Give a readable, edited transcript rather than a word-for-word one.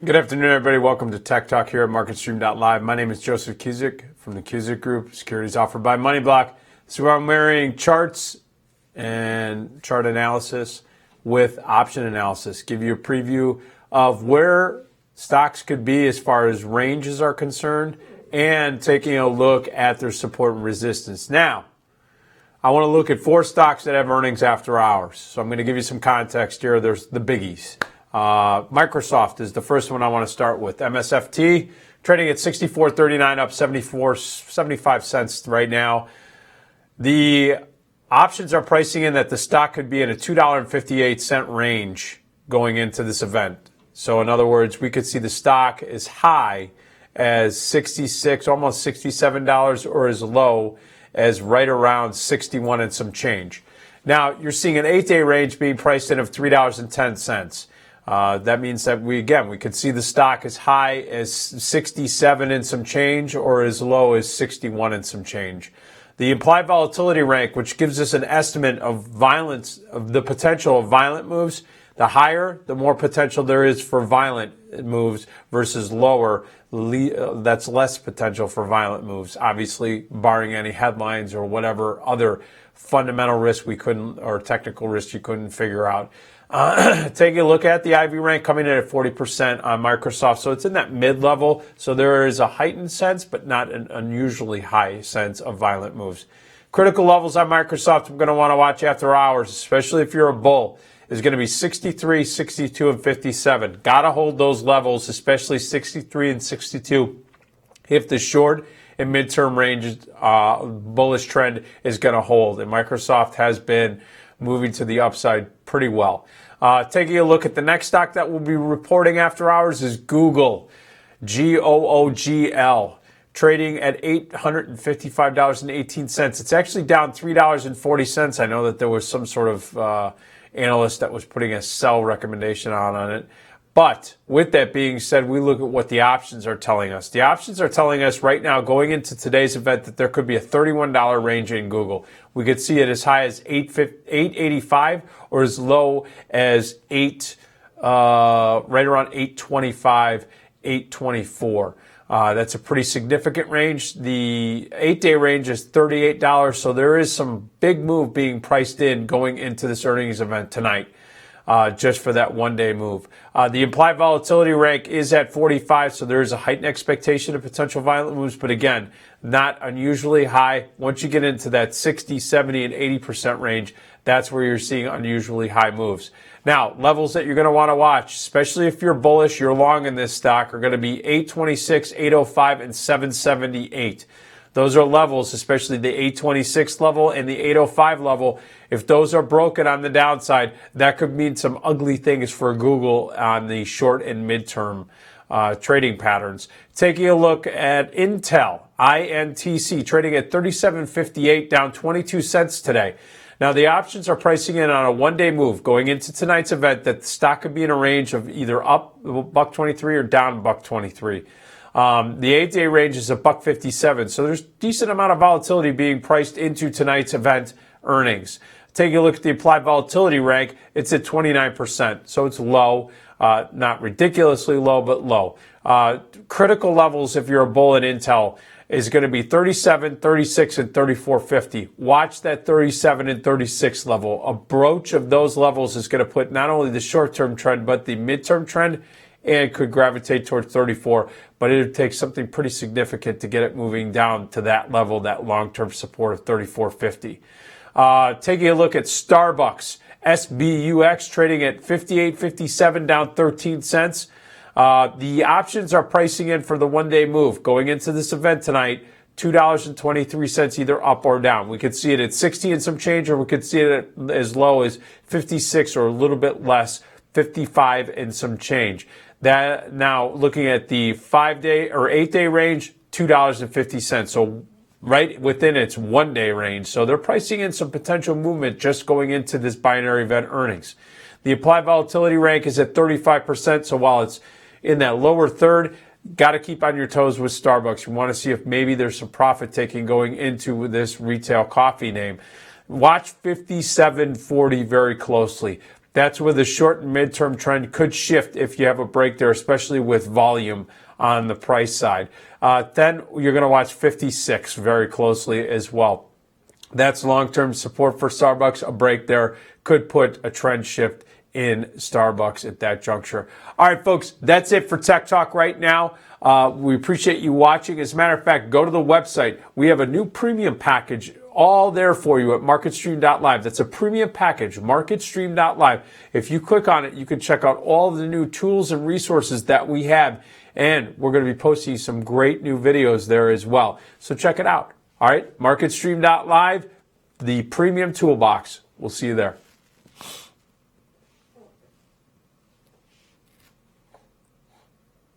Good afternoon, everybody. Welcome to Tech Talk here at MarketStream.live. My name is Joseph Cusick from the Cusick Group. Securities offered by MoneyBlock. So I'm marrying charts and chart analysis with option analysis. Give you a preview of where stocks could be as far as ranges are concerned and taking a look at their support and resistance. Now, I want to look at 4 stocks that have earnings after hours. So I'm going to give you some context here. There's the biggies. Microsoft is the first one I want to start with. MSFT trading at 64.39, up 75 cents right now. The options are pricing in that the stock could be in a $2.58 range going into this event. So in other words, we could see the stock as high as $66, almost $67, or as low as right around 61 and some change. Now, you're seeing an 8-day range being priced in of $3.10. That means that we could see the stock as high as 67 and some change or as low as 61 and some change. The implied volatility rank, which gives us an estimate of violence, of the potential of violent moves, the higher, the more potential there is for violent moves versus lower, that's less potential for violent moves. Obviously, barring any headlines or whatever other fundamental risk we couldn't, or technical risk you couldn't figure out. Taking a look at the IV rank coming in at 40% on Microsoft. So it's in that mid-level. So there is a heightened sense, but not an unusually high sense of violent moves. Critical levels on Microsoft I'm going to want to watch after hours, especially if you're a bull, is going to be 63, 62, and 57. Got to hold those levels, especially 63 and 62. If the short and midterm range bullish trend is going to hold. And Microsoft has been moving to the upside pretty well. Taking a look at the next stock that we'll be reporting after hours is Google, GOOGL, trading at $855.18. It's actually down $3.40. I know that there was some sort of analyst that was putting a sell recommendation on it. But with that being said, we look at what the options are telling us. The options are telling us right now, going into today's event, that there could be a $31 range in Google. We could see it as high as $8.85 or as low as right around $8.25, $8.24. That's a pretty significant range. The 8-day range is $38, so there is some big move being priced in going into this earnings event tonight. Just for that one-day move. The implied volatility rank is at 45, so there is a heightened expectation of potential violent moves, but again, not unusually high. Once you get into that 60, 70, and 80% range, that's where you're seeing unusually high moves. Now, levels that you're going to want to watch, especially if you're bullish, you're long in this stock, are going to be 826, 805, and 778. Those are levels, especially the 826 level and the 805 level. If those are broken on the downside, that could mean some ugly things for Google on the short and midterm trading patterns. Taking a look at Intel, INTC, trading at $37.58, down 22 cents today. Now, the options are pricing in on a one-day move going into tonight's event that the stock could be in a range of either up $1.23 or down $1.23. The 8-day range is $1.57, so there's a decent amount of volatility being priced into tonight's event earnings. Taking a look at the applied volatility rank, it's at 29%, so it's low, not ridiculously low, but low. Critical levels, if you're a bull in Intel, is going to be 37, 36, and 34.50. Watch that 37 and 36 level. A broach of those levels is going to put not only the short-term trend, but the midterm trend, and could gravitate towards 34, but it would take something pretty significant to get it moving down to that level, that long-term support of 34.50. Taking a look at StarBucks, SBUX, trading at 58.57, down 13 cents. The options are pricing in for the one-day move. Going into this event tonight, $2.23 either up or down. We could see it at 60 and some change, or we could see it at as low as 56 or a little bit less, 55 and some change. That now looking at the 5-day or 8-day range, $2.50. So right within its one-day range. So they're pricing in some potential movement just going into this binary event earnings. The applied volatility rank is at 35%. So while it's in that lower third, got to keep on your toes with Starbucks. You want to see if maybe there's some profit taking going into this retail coffee name. Watch 57.40 very closely. That's where the short and midterm trend could shift if you have a break there, especially with volume on the price side. Then you're going to watch 56 very closely as well. That's long-term support for Starbucks. A break there could put a trend shift in Starbucks at that juncture. All right, folks, that's it for Tech Talk right now. We appreciate you watching. As a matter of fact, go to the website. We have a new premium package all there for you at MarketStream.live. That's a premium package, MarketStream.live. If you click on it, you can check out all the new tools and resources that we have. And we're going to be posting some great new videos there as well. So check it out. All right, MarketStream.live, the premium toolbox. We'll see you there.